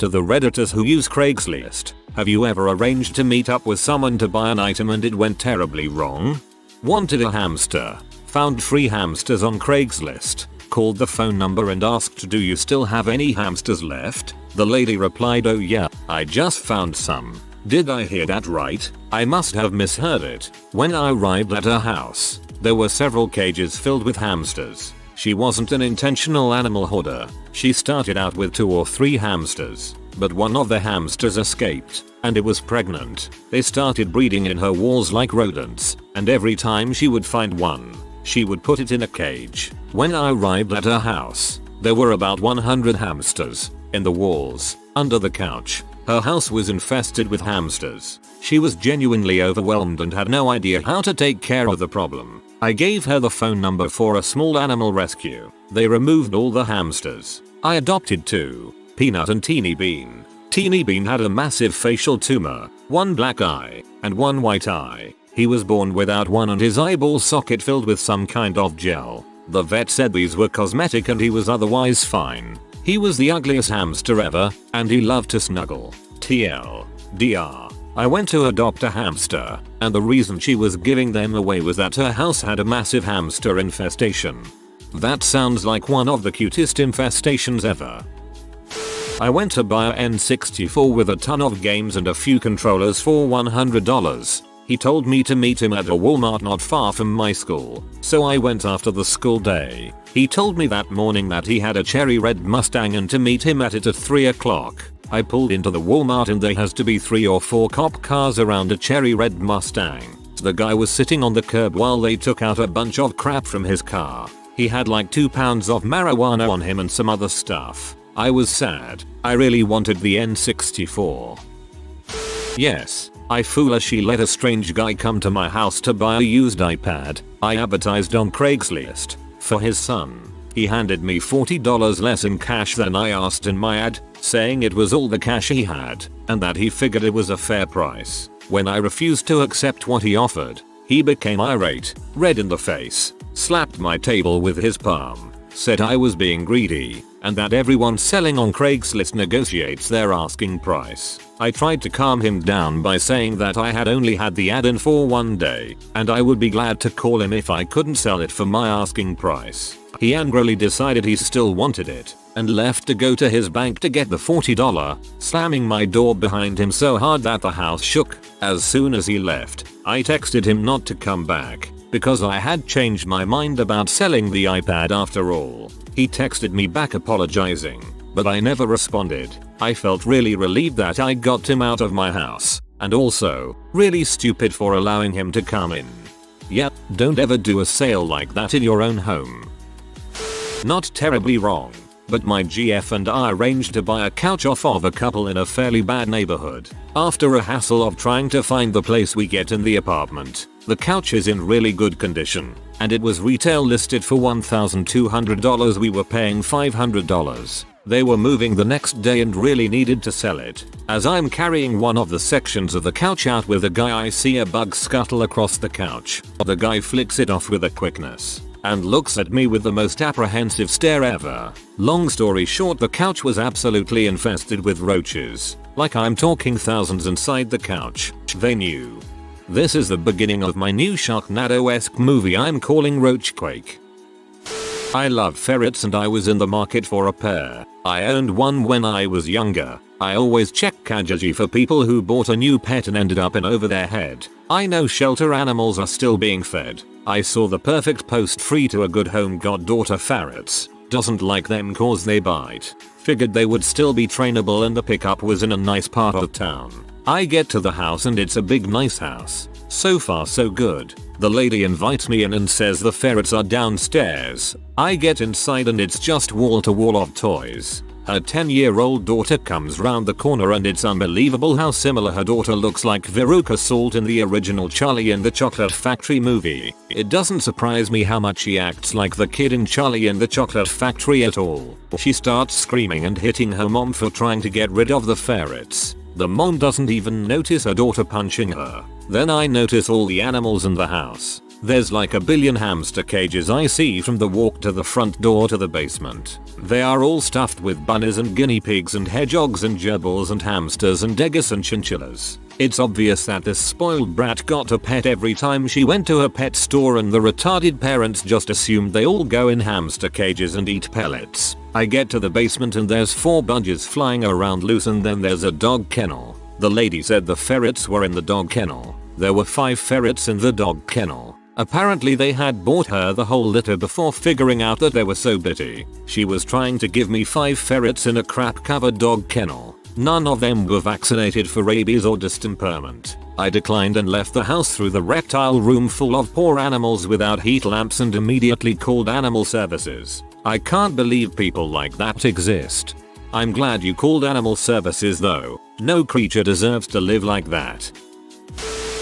To the Redditors who use Craigslist, have you ever arranged to meet up with someone to buy an item and it went terribly wrong? Wanted a hamster. Found 3 hamsters on Craigslist. Called the phone number and asked, do you still have any hamsters left? The lady replied, oh yeah, I just found some. Did I hear that right? I must have misheard it. When I arrived at her house, there were several cages filled with hamsters. She wasn't an intentional animal hoarder. She started out with 2 or 3 hamsters, but one of the hamsters escaped, and it was pregnant. They started breeding in her walls like rodents, and every time she would find one, she would put it in a cage. When I arrived at her house, there were about 100 hamsters in the walls, under the couch. Her house was infested with hamsters. She was genuinely overwhelmed and had no idea how to take care of the problem. I gave her the phone number for a small animal rescue. They removed all the hamsters. I adopted 2, Peanut and Teeny Bean. Teeny Bean had a massive facial tumor, 1 black eye, and 1 white eye. He was born without one and his eyeball socket filled with some kind of gel. The vet said these were cosmetic and he was otherwise fine. He was the ugliest hamster ever, and he loved to snuggle. TLDR. I went to adopt a hamster, and the reason she was giving them away was that her house had a massive hamster infestation. That sounds like one of the cutest infestations ever. I went to buy a N64 with a ton of games and a few controllers for $100. He told me to meet him at a Walmart not far from my school, so I went after the school day. He told me that morning that he had a cherry red Mustang and to meet him at it at 3 o'clock. I pulled into the Walmart and there has to be 3 or 4 cop cars around a cherry red Mustang. The guy was sitting on the curb while they took out a bunch of crap from his car. He had like 2 pounds of marijuana on him and some other stuff. I was sad. I really wanted the N64. Yes, I foolishly let a strange guy come to my house to buy a used iPad I advertised on Craigslist for his son. He handed me $40 less in cash than I asked in my ad, saying it was all the cash he had and that he figured it was a fair price. When I refused to accept what he offered, he became irate, red in the face, slapped my table with his palm, said I was being greedy, and that everyone selling on Craigslist negotiates their asking price. I tried to calm him down by saying that I had only had the ad in for 1 day, and I would be glad to call him if I couldn't sell it for my asking price. He angrily decided he still wanted it, and left to go to his bank to get the $40, slamming my door behind him so hard that the house shook. As soon as he left, I texted him not to come back, because I had changed my mind about selling the iPad after all. He texted me back apologizing, but I never responded. I felt really relieved that I got him out of my house, and also, really stupid for allowing him to come in. Yep, don't ever do a sale like that in your own home. Not terribly wrong, but my GF and I arranged to buy a couch off of a couple in a fairly bad neighborhood. After a hassle of trying to find the place we get in the apartment, the couch is in really good condition, and it was retail listed for $1,200. We were paying $500. They were moving the next day and really needed to sell it. As I'm carrying one of the sections of the couch out with a guy, I see a bug scuttle across the couch. The guy flicks it off with a quickness and looks at me with the most apprehensive stare ever. Long story short, the couch was absolutely infested with roaches. Like I'm talking thousands inside the couch. They knew. This is the beginning of my new Sharknado-esque movie I'm calling Roachquake. I love ferrets and I was in the market for a pair. I owned one when I was younger. I always check Kijiji for people who bought a new pet and ended up in over their head. I know shelter animals are still being fed. I saw the perfect post, free to a good home goddaughter ferrets. Doesn't like them cause they bite. Figured they would still be trainable and the pickup was in a nice part of town. I get to the house and it's a big nice house. So far so good. The lady invites me in and says the ferrets are downstairs. I get inside and it's just wall to wall of toys. Her 10-year-old daughter comes round the corner and it's unbelievable how similar her daughter looks, like Veruca Salt in the original Charlie and the Chocolate Factory movie. It doesn't surprise me how much she acts like the kid in Charlie and the Chocolate Factory at all. She starts screaming and hitting her mom for trying to get rid of the ferrets. The mom doesn't even notice her daughter punching her. Then I notice all the animals in the house. There's like a billion hamster cages I see from the walk to the front door to the basement. They are all stuffed with bunnies and guinea pigs and hedgehogs and gerbils and hamsters and eggers and chinchillas. It's obvious that this spoiled brat got a pet every time she went to a pet store, and the retarded parents just assumed they all go in hamster cages and eat pellets. I get to the basement and there's 4 budgies flying around loose, and then there's a dog kennel. The lady said the ferrets were in the dog kennel. There were 5 ferrets in the dog kennel. Apparently they had bought her the whole litter before figuring out that they were so bitty. She was trying to give me 5 ferrets in a crap covered dog kennel. None of them were vaccinated for rabies or distemperment. I declined and left the house through the reptile room full of poor animals without heat lamps and immediately called animal services. I can't believe people like that exist. I'm glad you called animal services though. No creature deserves to live like that.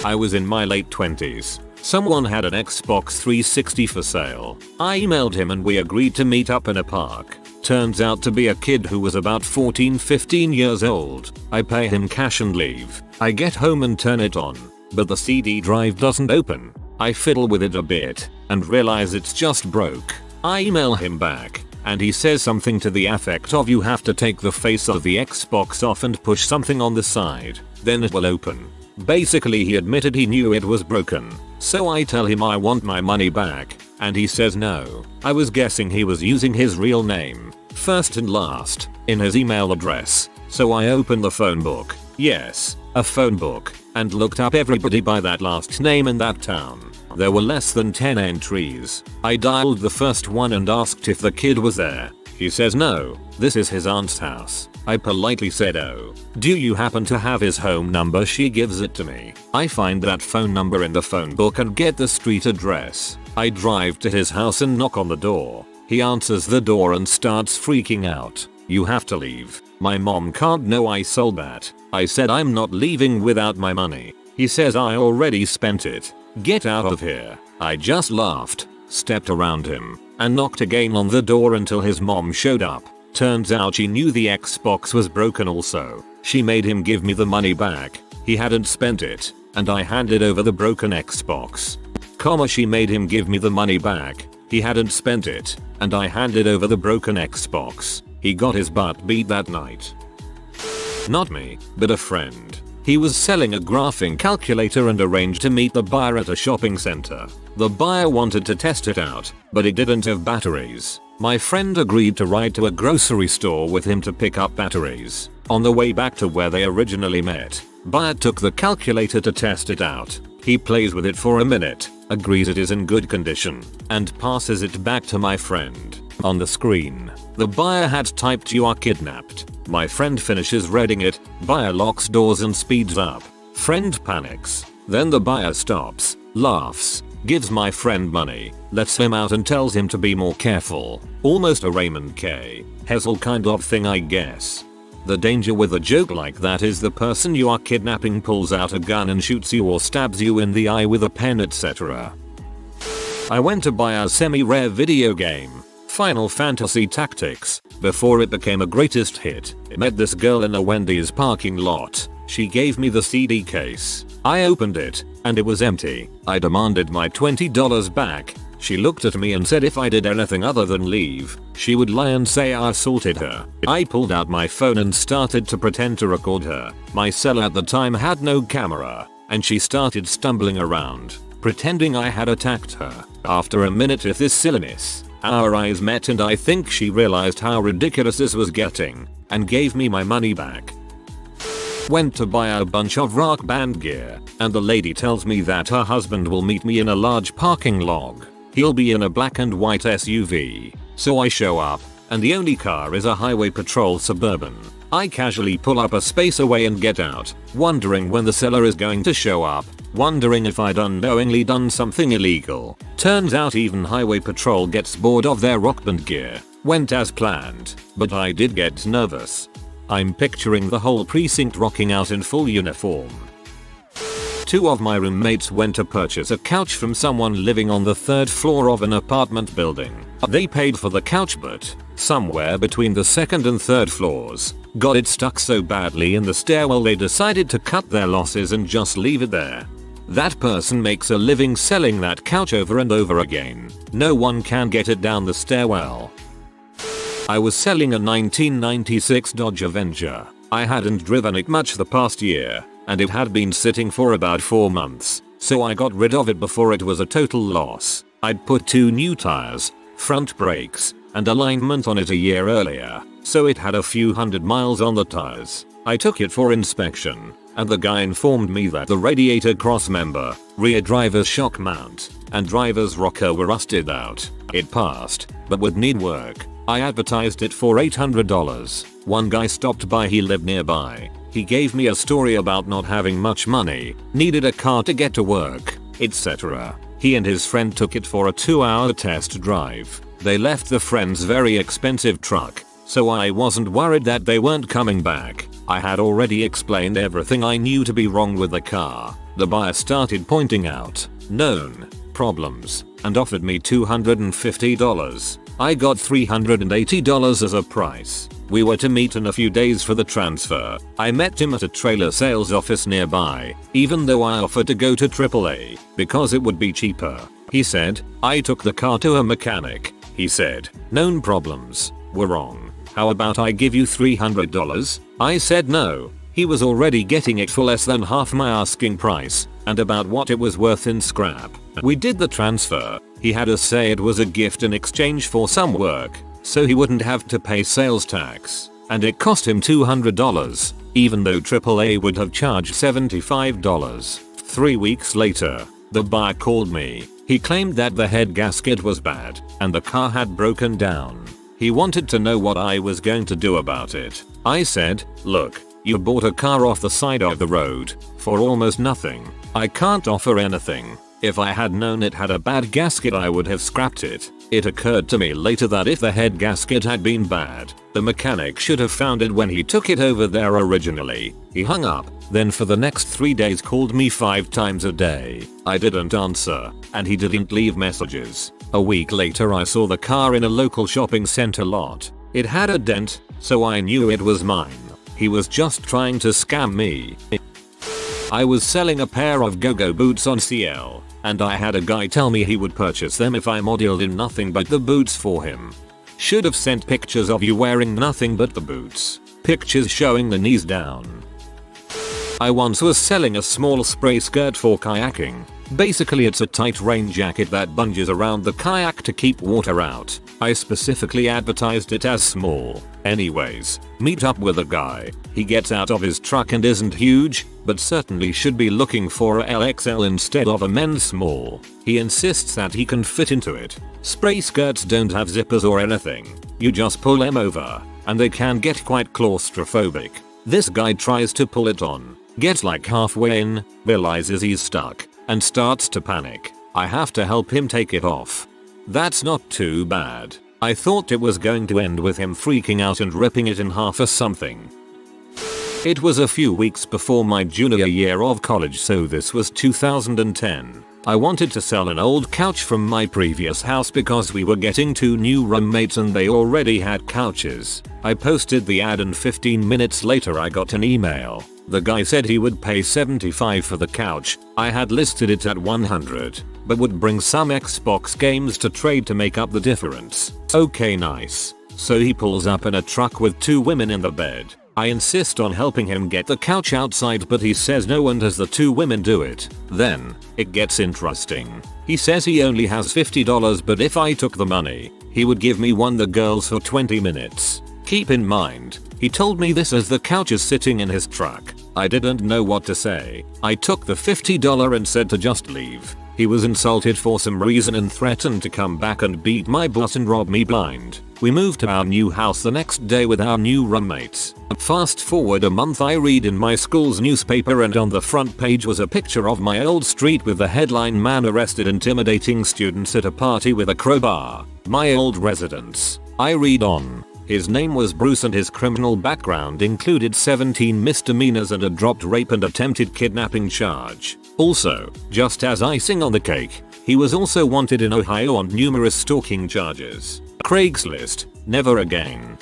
I was in my late 20s. Someone had an Xbox 360 for sale. I emailed him and we agreed to meet up in a park. Turns out to be a kid who was about 14-15 years old. I pay him cash and leave. I get home and turn it on, but the CD drive doesn't open. I fiddle with it a bit and realize it's just broke. I email him back and he says something to the effect of, "You have to take the face of the Xbox off and push something on the side, then it will open." Basically he admitted he knew it was broken. So I tell him I want my money back and he says no. I was guessing he was using his real name, first and last, in his email address. So I opened the phone book, yes, a phone book, and looked up everybody by that last name in that town. There were less than 10 entries. I dialed the first one and asked if the kid was there. He says no, this is his aunt's house. I politely said, "Oh, do you happen to have his home number?" She gives it to me. I find that phone number in the phone book and get the street address. I drive to his house and knock on the door. He answers the door and starts freaking out. "You have to leave. My mom can't know I sold that." I said I'm not leaving without my money. He says I already spent it. "Get out of here." I just laughed, stepped around him, and knocked again on the door until his mom showed up. Turns out she knew the Xbox was broken also. She made him give me the money back. He hadn't spent it, and I handed over the broken Xbox. She made him give me the money back. He hadn't spent it, and I handed over the broken Xbox. He got his butt beat that night. Not me, but a friend. He was selling a graphing calculator and arranged to meet the buyer at a shopping center. The buyer wanted to test it out, but it didn't have batteries. My friend agreed to ride to a grocery store with him to pick up batteries. On the way back to where they originally met, buyer took the calculator to test it out. He plays with it for a minute, agrees it is in good condition, and passes it back to my friend. On the screen, the buyer had typed "You are kidnapped." My friend finishes reading it, buyer locks doors and speeds up. Friend panics. Then the buyer stops, laughs, gives my friend money, lets him out and tells him to be more careful. Almost a Raymond K. Hessel kind of thing, I guess. The danger with a joke like that is the person you are kidnapping pulls out a gun and shoots you or stabs you in the eye with a pen, etc. I went to buy a semi-rare video game, Final Fantasy Tactics, before it became a greatest hit. I met this girl in a Wendy's parking lot. She gave me the CD case. I opened it, and it was empty. I demanded my $20 back. She looked at me and said if I did anything other than leave, she would lie and say I assaulted her. I pulled out my phone and started to pretend to record her. My seller at the time had no camera, and she started stumbling around, pretending I had attacked her. After a minute of this silliness, our eyes met and I think she realized how ridiculous this was getting, and gave me my money back. Went to buy a bunch of rock band gear, and the lady tells me that her husband will meet me in a large parking lot. He'll be in a black and white SUV. So I show up, and the only car is a highway patrol Suburban. I casually pull up a space away and get out, wondering when the seller is going to show up, wondering if I'd unknowingly done something illegal. Turns out even highway patrol gets bored of their rock band gear. Went as planned, but I did get nervous. I'm picturing the whole precinct rocking out in full uniform. 2 of my roommates went to purchase a couch from someone living on the 3rd floor of an apartment building. They paid for the couch, but somewhere between the 2nd and 3rd floors, got it stuck so badly in the stairwell they decided to cut their losses and just leave it there. That person makes a living selling that couch over and over again. No one can get it down the stairwell. I was selling a 1996 Dodge Avenger. I hadn't driven it much the past year, and it had been sitting for about 4 months, so I got rid of it before it was a total loss. I'd put 2 new tires, front brakes, and alignment on it a year earlier, so it had a few hundred miles on the tires. I took it for inspection, and the guy informed me that the radiator crossmember, rear driver's shock mount, and driver's rocker were rusted out. It passed, but would need work. I advertised it for $800. One guy stopped by, he lived nearby. He gave me a story about not having much money, needed a car to get to work, etc. He and his friend took it for a 2-hour test drive. They left the friend's very expensive truck, so I wasn't worried that they weren't coming back. I had already explained everything I knew to be wrong with the car. The buyer started pointing out known problems and offered me $250. I got $380 as a price. We were to meet in a few days for the transfer. I met him at a trailer sales office nearby, even though I offered to go to AAA because it would be cheaper. He said, I took the car to a mechanic. He said, known problems were wrong. How about I give you $300? I said no. He was already getting it for less than half my asking price, and about what it was worth in scrap. We did the transfer. He had us say it was a gift in exchange for some work, so he wouldn't have to pay sales tax. And it cost him $200, even though AAA would have charged $75. 3 weeks later, the buyer called me. He claimed that the head gasket was bad, and the car had broken down. He wanted to know what I was going to do about it. I said, look, you bought a car off the side of the road for almost nothing. I can't offer anything. If I had known it had a bad gasket, I would have scrapped it. It occurred to me later that if the head gasket had been bad, the mechanic should have found it when he took it over there originally. He hung up, then for the next 3 days called me 5 times a day. I didn't answer, and he didn't leave messages. A week later I saw the car in a local shopping center lot. It had a dent, so I knew it was mine. He was just trying to scam me. I was selling a pair of go-go boots on CL, and I had a guy tell me he would purchase them if I modeled in nothing but the boots for him. Should have sent pictures of you wearing nothing but the boots. Pictures showing the knees down. I once was selling a small spray skirt for kayaking. Basically it's a tight rain jacket that bungees around the kayak to keep water out. I specifically advertised it as small. Anyways, meet up with a guy. He gets out of his truck and isn't huge, but certainly should be looking for a LXL instead of a men's small. He insists that he can fit into it. Spray skirts don't have zippers or anything. You just pull them over, and they can get quite claustrophobic. This guy tries to pull it on, gets like halfway in, realizes he's stuck, and starts to panic. I have to help him take it off. That's not too bad. I thought it was going to end with him freaking out and ripping it in half or something. It was a few weeks before my junior year of college, so this was 2010. I wanted to sell an old couch from my previous house because we were getting 2 new roommates and they already had couches. I posted the ad and 15 minutes later I got an email. The guy said he would pay $75 for the couch. I had listed it at $100, but would bring some Xbox games to trade to make up the difference. Okay, nice. So he pulls up in a truck with 2 women in the bed. I insist on helping him get the couch outside, but he says no and has the 2 women do it. Then, it gets interesting. He says he only has $50, but if I took the money, he would give me the girls for 20 minutes. Keep in mind, he told me this as the couch is sitting in his truck. I didn't know what to say. I took the $50 and said to just leave. He was insulted for some reason and threatened to come back and beat my butt and rob me blind. We moved to our new house the next day with our new roommates. Fast forward a month, I read in my school's newspaper and on the front page was a picture of my old street with the headline, "Man arrested intimidating students at a party with a crowbar." My old residence. I read on. His name was Bruce and his criminal background included 17 misdemeanors and a dropped rape and attempted kidnapping charge. Also, just as icing on the cake, he was also wanted in Ohio on numerous stalking charges. Craigslist, never again.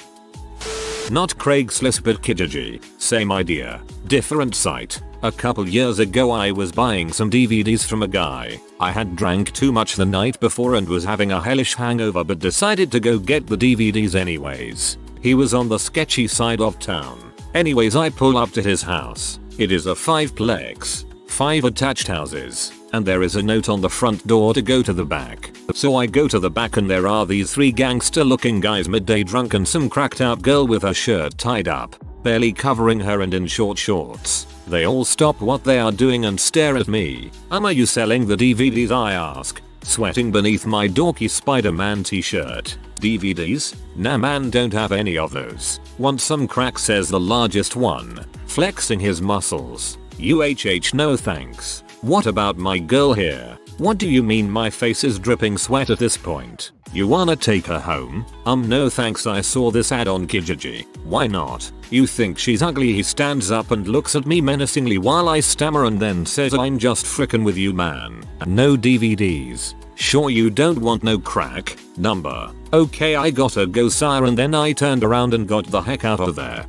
Not Craigslist but Kijiji, same idea, different site. A couple years ago I was buying some DVDs from a guy. I had drank too much the night before and was having a hellish hangover but decided to go get the DVDs anyways. He was on the sketchy side of town. Anyways, I pull up to his house. It is a 5-plex, 5 attached houses, and there is a note on the front door to go to the back. So I go to the back and there are these 3 gangster looking guys midday drunk and some cracked out girl with her shirt tied up, barely covering her and in short shorts. They all stop what they are doing and stare at me. Are you selling the DVDs? I ask, sweating beneath my dorky Spider-Man t-shirt. DVDs? Nah man, don't have any of those. Want some crack, says the largest one, flexing his muscles. UHH no thanks. What about my girl here? What do you mean my face is dripping sweat at this point? You wanna take her home? No thanks, I saw this ad on Kijiji. Why not? You think she's ugly? He stands up and looks at me menacingly while I stammer and then says, I'm just frickin' with you man. No DVDs. Sure you don't want no crack? Number. Okay, I gotta go sire, and then I turned around and got the heck out of there.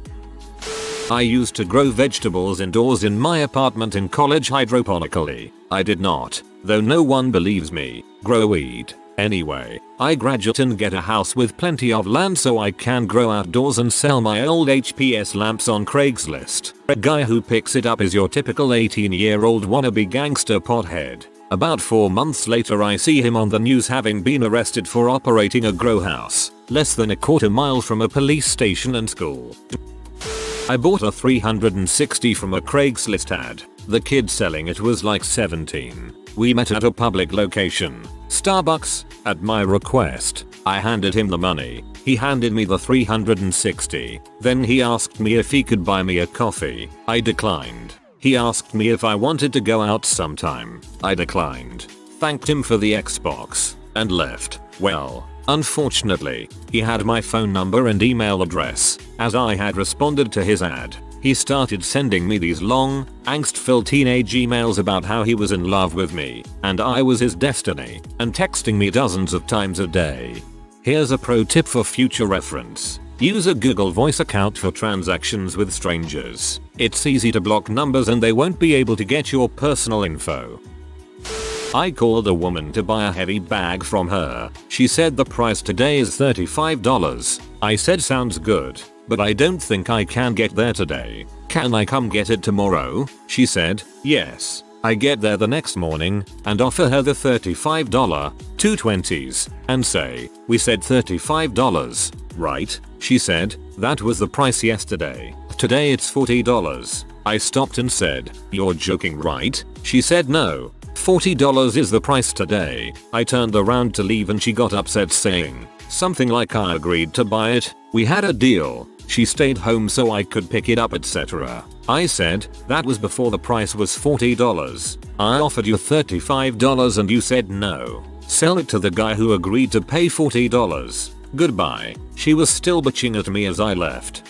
I used to grow vegetables indoors in my apartment in college hydroponically. I did not, though no one believes me, grow weed. Anyway, I graduate and get a house with plenty of land so I can grow outdoors and sell my old HPS lamps on Craigslist. A guy who picks it up is your typical 18-year-old wannabe gangster pothead. About 4 months later I see him on the news having been arrested for operating a grow house, less than a quarter mile from a police station and school. I bought a 360 from a Craigslist ad. The kid selling it was like 17. We met at a public location, Starbucks, at my request. I handed him the money. He handed me the 360. Then he asked me if he could buy me a coffee. I declined. He asked me if I wanted to go out sometime. I declined. Thanked him for the Xbox and left. Well, unfortunately, he had my phone number and email address, as I had responded to his ad. He started sending me these long, angst-filled teenage emails about how he was in love with me, and I was his destiny, and texting me dozens of times a day. Here's a pro tip for future reference. Use a Google Voice account for transactions with strangers. It's easy to block numbers and they won't be able to get your personal info. I called a woman to buy a heavy bag from her. She said the price today is $35. I said sounds good, but I don't think I can get there today. Can I come get it tomorrow? She said, yes. I get there the next morning and offer her the $35 $2.20s and say, we said $35, right? She said, that was the price yesterday. Today it's $40. I stopped and said, you're joking, right? She said no. $40 is the price today. I turned around to leave and she got upset saying something like I agreed to buy it. We had a deal. She stayed home so I could pick it up, etc. I said, that was before the price was $40. I offered you $35 and you said no. Sell it to the guy who agreed to pay $40. Goodbye. She was still bitching at me as I left.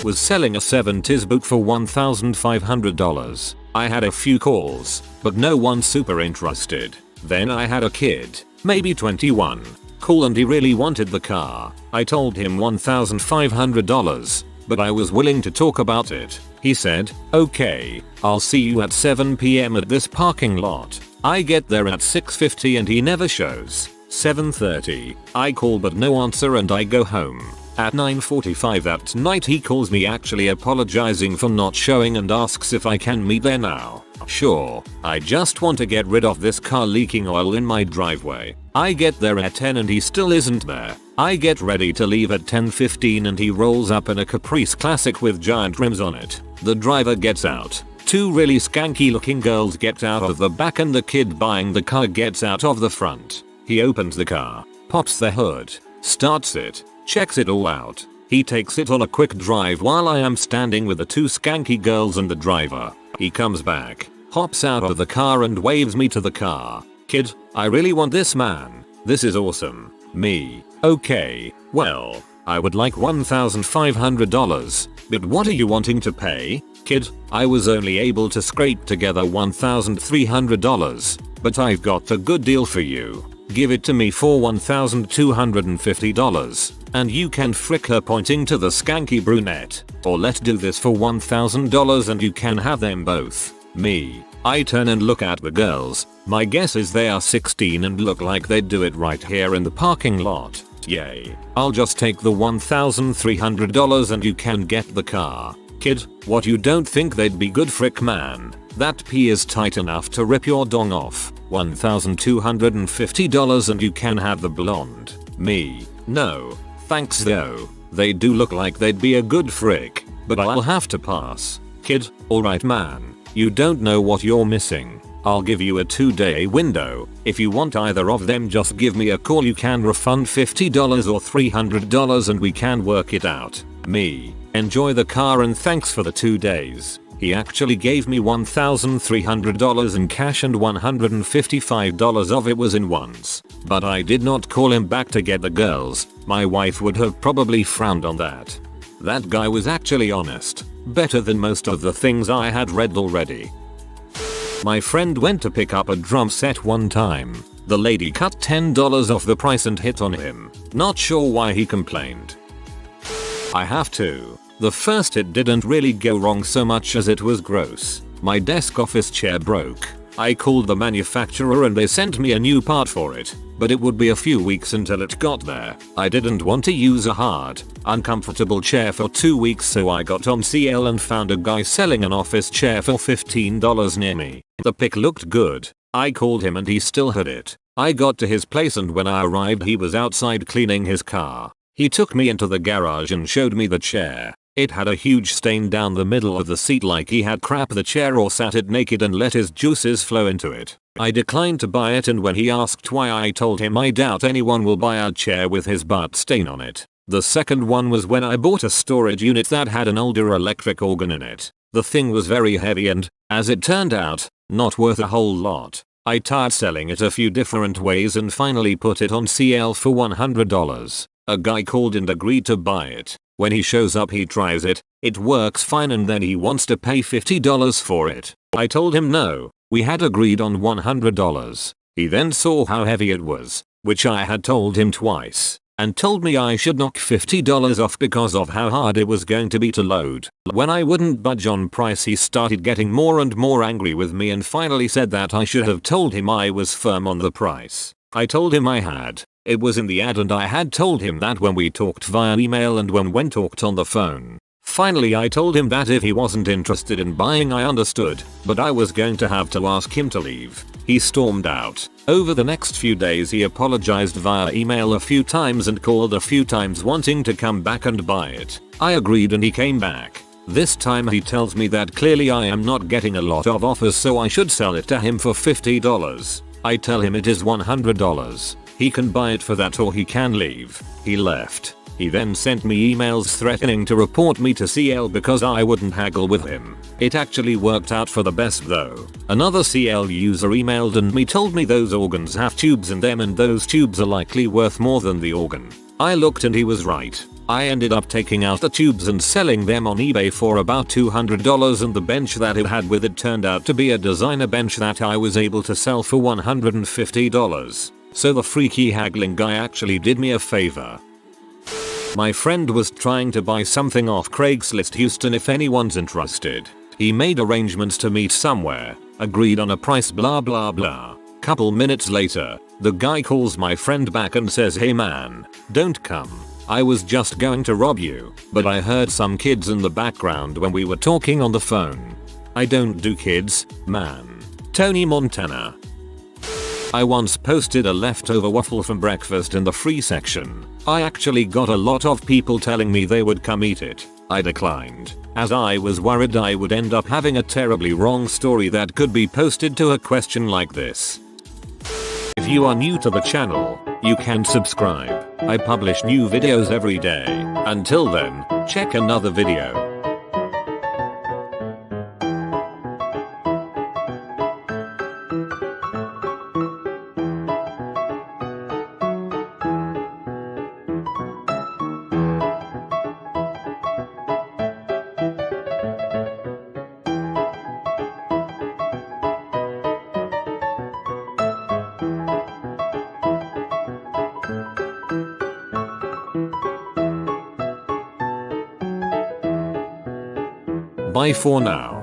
Was selling a 70s book for $1,500. I had a few calls, but no one super interested. Then I had a kid, maybe 21. Cool, and he really wanted the car. I told him $1,500, but I was willing to talk about it. He said, okay, I'll see you at 7 PM at this parking lot. I get there at 6:50 and he never shows. 7:30, I call but no answer and I go home. At 9:45 that night he calls me, actually apologizing for not showing, and asks if I can meet there now. Sure, I just want to get rid of this car leaking oil in my driveway. I get there at 10 and he still isn't there. I get ready to leave at 10:15 and he rolls up in a Caprice Classic with giant rims on it. The driver gets out. 2 really skanky looking girls get out of the back and the kid buying the car gets out of the front. He opens the car, pops the hood, starts it, checks it all out. He takes it on a quick drive while I am standing with the 2 skanky girls and the driver. He comes back, hops out of the car and waves me to the car. Kid, I really want this, man. This is awesome. Me. Okay, well, I would like $1,500, but what are you wanting to pay? Kid, I was only able to scrape together $1,300, but I've got a good deal for you. Give it to me for $1,250 and you can frick her, pointing to the skanky brunette. Or let's do this for $1,000 and you can have them both. Me. I turn and look at the girls. My guess is they are 16 and look like they'd do it right here in the parking lot. Yay. I'll just take the $1,300 and you can get the car. Kid, what, you don't think they'd be good? Frick man. That pee is tight enough to rip your dong off. $1,250 and you can have the blonde. Me. No. Thanks though. They do look like they'd be a good frick, but I'll have to pass. Kid, alright man. You don't know what you're missing. I'll give you a 2-day window. If you want either of them, just give me a call. You can refund $50 or $300 and we can work it out. Me. Enjoy the car and thanks for the 2 days. He actually gave me $1,300 in cash and $155 of it was in ones. But I did not call him back to get the girls. My wife would have probably frowned on that. That guy was actually honest. Better than most of the things I had read already. My friend went to pick up a drum set one time. The lady cut $10 off the price and hit on him. Not sure why he complained. I have to. The first hit didn't really go wrong so much as it was gross. My desk office chair broke. I called the manufacturer and they sent me a new part for it, but it would be a few weeks until it got there. I didn't want to use a hard, uncomfortable chair for 2 weeks, so I got on CL and found a guy selling an office chair for $15 near me. The pic looked good. I called him and he still had it. I got to his place and when I arrived he was outside cleaning his car. He took me into the garage and showed me the chair. It had a huge stain down the middle of the seat, like he had crapped the chair or sat it naked and let his juices flow into it. I declined to buy it, and when he asked why, I told him I doubt anyone will buy a chair with his butt stain on it. The second one was when I bought a storage unit that had an older electric organ in it. The thing was very heavy and, as it turned out, not worth a whole lot. I tried selling it a few different ways and finally put it on CL for $100. A guy called and agreed to buy it. When he shows up he tries it, it works fine, and then he wants to pay $50 for it. I told him no, we had agreed on $100. He then saw how heavy it was, which I had told him twice, and told me I should knock $50 off because of how hard it was going to be to load. When I wouldn't budge on price, he started getting more and more angry with me and finally said that I should have told him I was firm on the price. I told him I had. It was in the ad and I had told him that when we talked via email and when talked on the phone. Finally I told him that if he wasn't interested in buying I understood, but I was going to have to ask him to leave. He stormed out. Over the next few days he apologized via email a few times and called a few times wanting to come back and buy it. I agreed and he came back. This time he tells me that clearly I am not getting a lot of offers, so I should sell it to him for $50. I tell him it is $100. He can buy it for that or he can leave. He left. He then sent me emails threatening to report me to CL because I wouldn't haggle with him. It actually worked out for the best though. Another CL user emailed and told me those organs have tubes in them and those tubes are likely worth more than the organ. I looked and he was right. I ended up taking out the tubes and selling them on eBay for about $200, and the bench that it had with it turned out to be a designer bench that I was able to sell for $150. So the freaky haggling guy actually did me a favor. My friend was trying to buy something off Craigslist Houston if anyone's interested. He made arrangements to meet somewhere, agreed on a price, blah blah blah. Couple minutes later, the guy calls my friend back and says, "Hey man, don't come. I was just going to rob you, but I heard some kids in the background when we were talking on the phone." I don't do kids, man. Tony Montana. I once posted a leftover waffle from breakfast in the free section. I actually got a lot of people telling me they would come eat it. I declined, as I was worried I would end up having a terribly wrong story that could be posted to a question like this. If you are new to the channel, you can subscribe. I publish new videos every day. Until then, check another video. Bye for now.